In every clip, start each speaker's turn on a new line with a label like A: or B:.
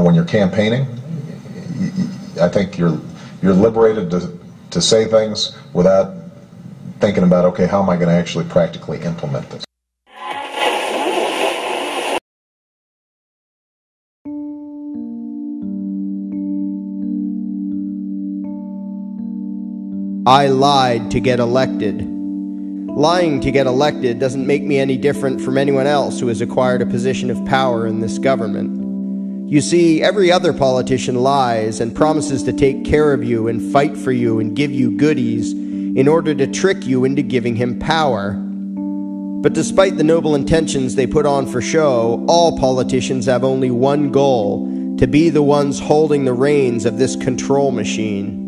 A: when you're campaigning, I think you're liberated to say things without thinking about, okay, how am I going to actually practically implement this?
B: I lied to get elected. Lying to get elected doesn't make me any different from anyone else who has acquired a position of power in this government. You see, every other politician lies and promises to take care of you and fight for you and give you goodies in order to trick you into giving him power. But despite the noble intentions they put on for show, all politicians have only one goal: to be the ones holding the reins of this control machine.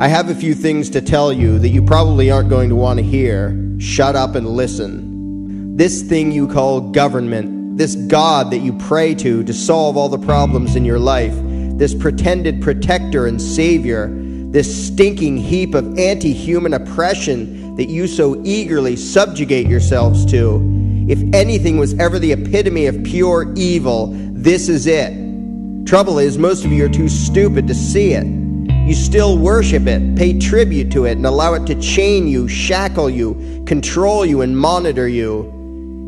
B: I have a few things to tell you that you probably aren't going to want to hear. Shut up and listen. This thing you call government, this God that you pray to solve all the problems in your life, this pretended protector and savior, this stinking heap of anti-human oppression that you so eagerly subjugate yourselves to, if anything was ever the epitome of pure evil, this is it. Trouble is, most of you are too stupid to see it. You still worship it, pay tribute to it, and allow it to chain you, shackle you, control you, and monitor you.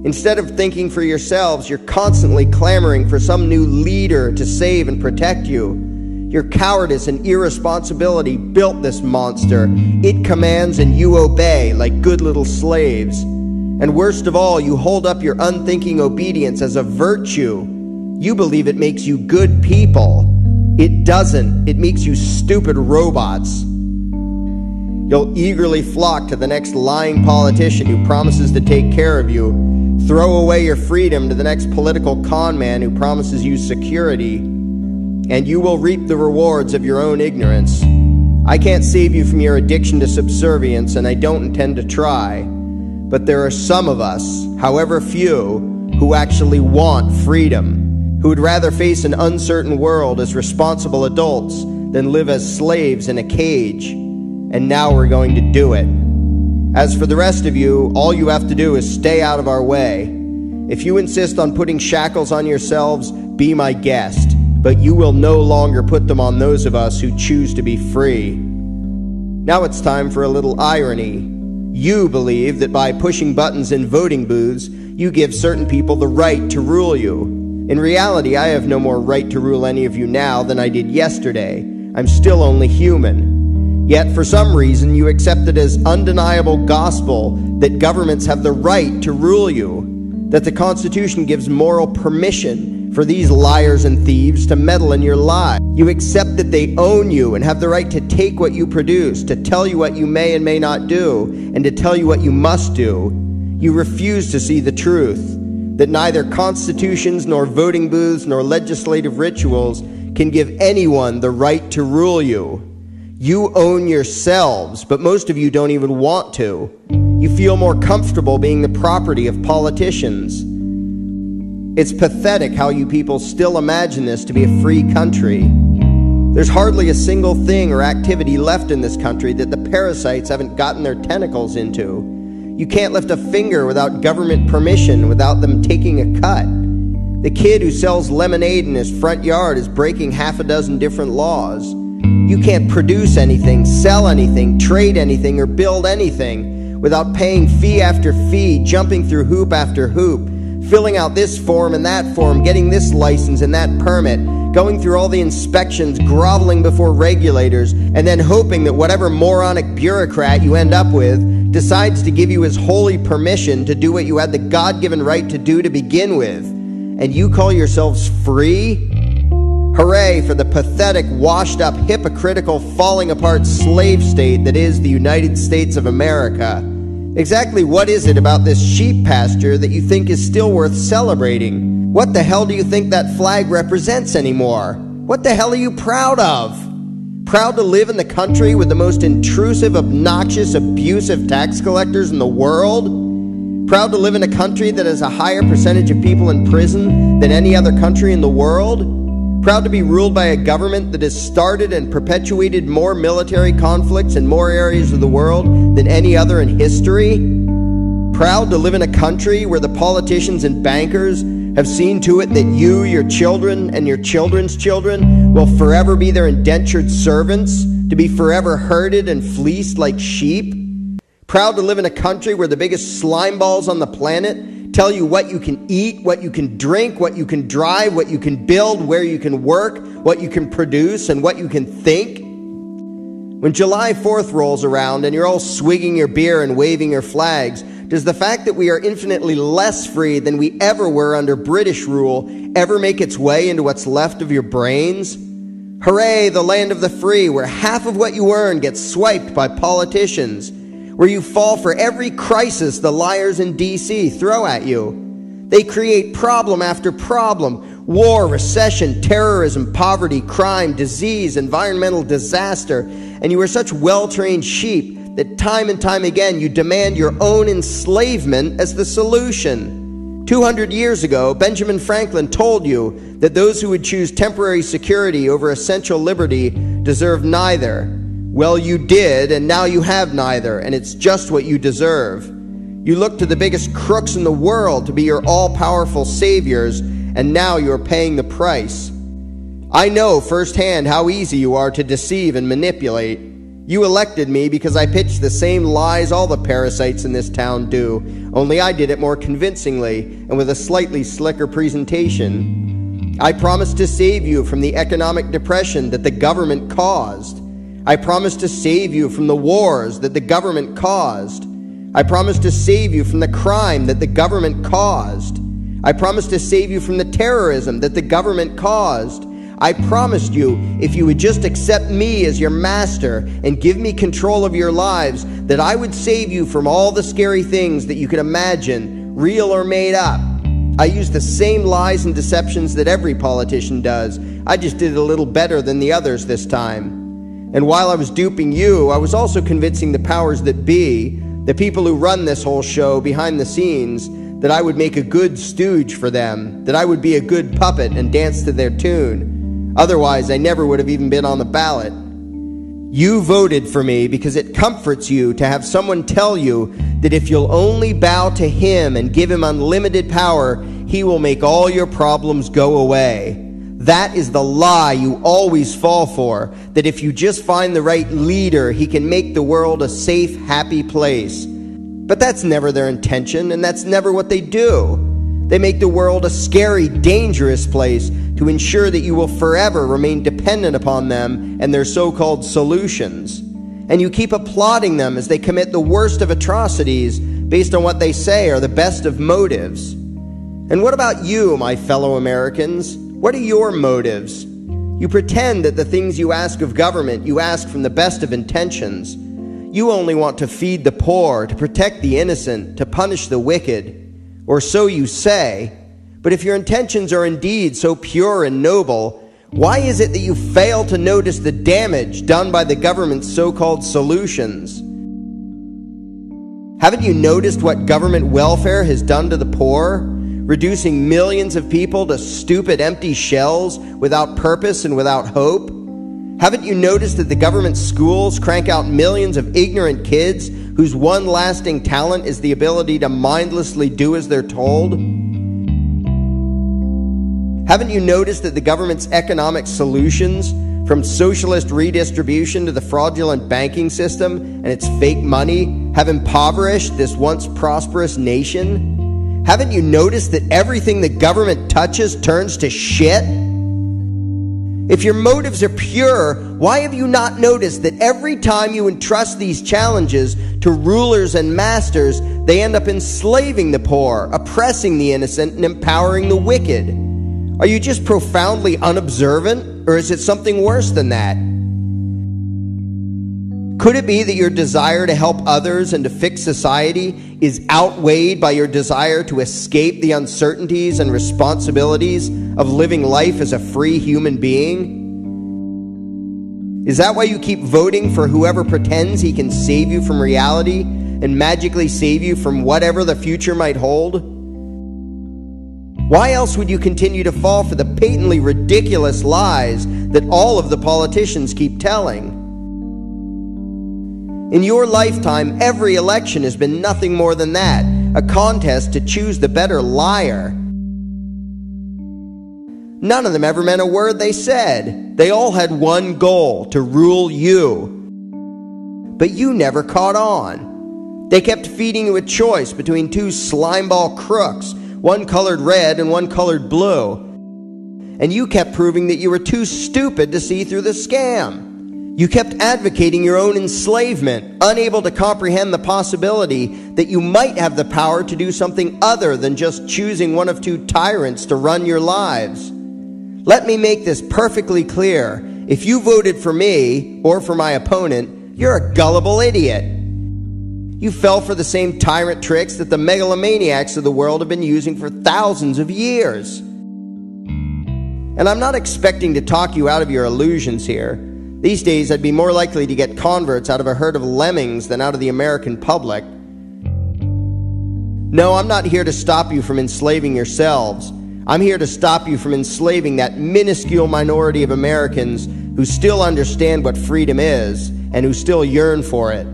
B: Instead of thinking for yourselves, you're constantly clamoring for some new leader to save and protect you. Your cowardice and irresponsibility built this monster. It commands and you obey like good little slaves. And worst of all, you hold up your unthinking obedience as a virtue. You believe it makes you good people. It doesn't. It makes you stupid robots. You'll eagerly flock to the next lying politician who promises to take care of you, throw away your freedom to the next political con man who promises you security, and you will reap the rewards of your own ignorance. I can't save you from your addiction to subservience, and I don't intend to try, but there are some of us, however few, who actually want freedom, who would rather face an uncertain world as responsible adults than live as slaves in a cage. And now we're going to do it. As for the rest of you, all you have to do is stay out of our way. If you insist on putting shackles on yourselves, be my guest, but you will no longer put them on those of us who choose to be free. Now it's time for a little irony. You believe that by pushing buttons in voting booths, you give certain people the right to rule you. In reality, I have no more right to rule any of you now than I did yesterday. I'm still only human. Yet, for some reason, you accept it as undeniable gospel that governments have the right to rule you, that the Constitution gives moral permission for these liars and thieves to meddle in your lives. You accept that they own you and have the right to take what you produce, to tell you what you may and may not do, and to tell you what you must do. You refuse to see the truth, that neither constitutions, nor voting booths, nor legislative rituals can give anyone the right to rule you. You own yourselves, but most of you don't even want to. You feel more comfortable being the property of politicians. It's pathetic how you people still imagine this to be a free country. There's hardly a single thing or activity left in this country that the parasites haven't gotten their tentacles into. You can't lift a finger without government permission, without them taking a cut. The kid who sells lemonade in his front yard is breaking half a dozen different laws. You can't produce anything, sell anything, trade anything, or build anything without paying fee after fee, jumping through hoop after hoop, filling out this form and that form, getting this license and that permit, going through all the inspections, groveling before regulators, and then hoping that whatever moronic bureaucrat you end up with decides to give you his holy permission to do what you had the God-given right to do to begin with. And you call yourselves free? Hooray for the pathetic, washed-up, hypocritical, falling-apart slave state that is the United States of America. Exactly what is it about this sheep pasture that you think is still worth celebrating? What the hell do you think that flag represents anymore? What the hell are you proud of? Proud to live in the country with the most intrusive, obnoxious, abusive tax collectors in the world? Proud to live in a country that has a higher percentage of people in prison than any other country in the world? Proud to be ruled by a government that has started and perpetuated more military conflicts in more areas of the world than any other in history? Proud to live in a country where the politicians and bankers have seen to it that you, your children, and your children's children will forever be their indentured servants, to be forever herded and fleeced like sheep? Proud to live in a country where the biggest slimeballs on the planet tell you what you can eat, what you can drink, what you can drive, what you can build, where you can work, what you can produce, and what you can think? When July 4th rolls around and you're all swigging your beer and waving your flags, does the fact that we are infinitely less free than we ever were under British rule ever make its way into what's left of your brains? Hooray, the land of the free, where half of what you earn gets swiped by politicians, where you fall for every crisis the liars in D.C. throw at you. They create problem after problem: war, recession, terrorism, poverty, crime, disease, environmental disaster, and you are such well-trained sheep that time and time again you demand your own enslavement as the solution. 200 years ago, Benjamin Franklin told you that those who would choose temporary security over essential liberty deserve neither. Well, you did, and now you have neither, and it's just what you deserve. You look to the biggest crooks in the world to be your all-powerful saviors, and now you are paying the price. I know firsthand how easy you are to deceive and manipulate. You elected me because I pitched the same lies all the parasites in this town do, only I did it more convincingly and with a slightly slicker presentation. I promised to save you from the economic depression that the government caused. I promised to save you from the wars that the government caused. I promised to save you from the crime that the government caused. I promised to save you from the terrorism that the government caused. I promised you, if you would just accept me as your master and give me control of your lives, that I would save you from all the scary things that you could imagine, real or made up. I used the same lies and deceptions that every politician does. I just did it a little better than the others this time. And while I was duping you, I was also convincing the powers that be, the people who run this whole show behind the scenes, that I would make a good stooge for them, that I would be a good puppet and dance to their tune. Otherwise, I never would have even been on the ballot. You voted for me because it comforts you to have someone tell you that if you'll only bow to him and give him unlimited power, he will make all your problems go away. That is the lie you always fall for, that if you just find the right leader, he can make the world a safe, happy place. But that's never their intention, and that's never what they do. They make the world a scary, dangerous place to ensure that you will forever remain dependent upon them and their so-called solutions. And you keep applauding them as they commit the worst of atrocities based on what they say are the best of motives. And what about you, my fellow Americans? What are your motives? You pretend that the things you ask of government, you ask from the best of intentions. You only want to feed the poor, to protect the innocent, to punish the wicked. Or so you say. But if your intentions are indeed so pure and noble, why is it that you fail to notice the damage done by the government's so-called solutions? Haven't you noticed what government welfare has done to the poor? Reducing millions of people to stupid empty shells without purpose and without hope? Haven't you noticed that the government schools crank out millions of ignorant kids whose one lasting talent is the ability to mindlessly do as they're told? Haven't you noticed that the government's economic solutions, from socialist redistribution to the fraudulent banking system and its fake money, have impoverished this once prosperous nation? Haven't you noticed that everything the government touches turns to shit? If your motives are pure, why have you not noticed that every time you entrust these challenges to rulers and masters, they end up enslaving the poor, oppressing the innocent, and empowering the wicked? Are you just profoundly unobservant, or is it something worse than that? Could it be that your desire to help others and to fix society is outweighed by your desire to escape the uncertainties and responsibilities of living life as a free human being? Is that why you keep voting for whoever pretends he can save you from reality and magically save you from whatever the future might hold? Why else would you continue to fall for the patently ridiculous lies that all of the politicians keep telling? In your lifetime, every election has been nothing more than that, a contest to choose the better liar. None of them ever meant a word they said. They all had one goal: to rule you. But you never caught on. They kept feeding you a choice between two slimeball crooks, one colored red and one colored blue. And you kept proving that you were too stupid to see through the scam. You kept advocating your own enslavement, unable to comprehend the possibility that you might have the power to do something other than just choosing one of two tyrants to run your lives. Let me make this perfectly clear. If you voted for me, or for my opponent, you're a gullible idiot. You fell for the same tyrant tricks that the megalomaniacs of the world have been using for thousands of years. And I'm not expecting to talk you out of your illusions here. These days, I'd be more likely to get converts out of a herd of lemmings than out of the American public. No, I'm not here to stop you from enslaving yourselves. I'm here to stop you from enslaving that minuscule minority of Americans who still understand what freedom is and who still yearn for it.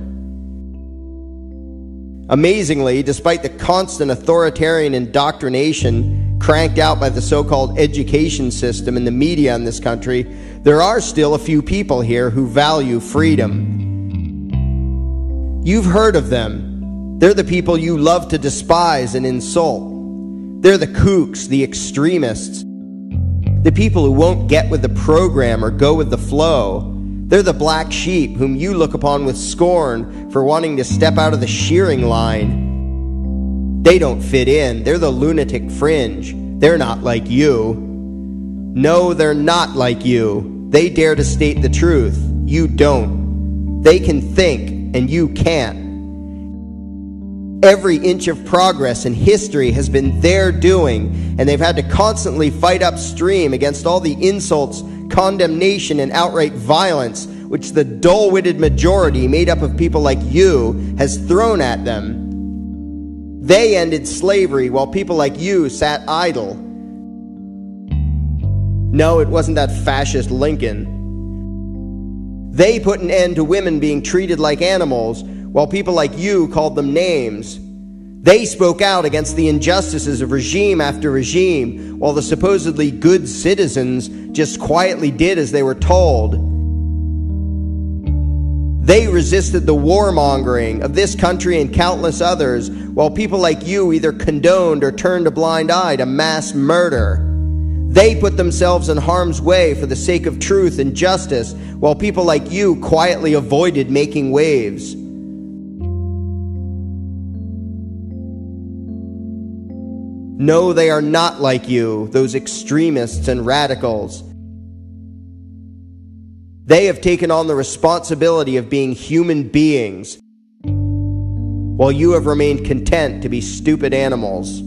B: Amazingly, despite the constant authoritarian indoctrination cranked out by the so-called education system and the media in this country, there are still a few people here who value freedom. You've heard of them. They're the people you love to despise and insult. They're the kooks, the extremists, the people who won't get with the program or go with the flow. They're the black sheep whom you look upon with scorn for wanting to step out of the shearing line. They don't fit in. They're the lunatic fringe. They're not like you. No, they're not like you. They dare to state the truth. You don't. They can think, and you can't. Every inch of progress in history has been their doing, and they've had to constantly fight upstream against all the insults, condemnation, and outright violence which the dull-witted majority made up of people like you has thrown at them. They ended slavery while people like you sat idle. No, it wasn't that fascist Lincoln. They put an end to women being treated like animals while people like you called them names. They spoke out against the injustices of regime after regime while the supposedly good citizens just quietly did as they were told. They resisted the warmongering of this country and countless others, while people like you either condoned or turned a blind eye to mass murder. They put themselves in harm's way for the sake of truth and justice, while people like you quietly avoided making waves. No, they are not like you, those extremists and radicals. They have taken on the responsibility of being human beings, while you have remained content to be stupid animals.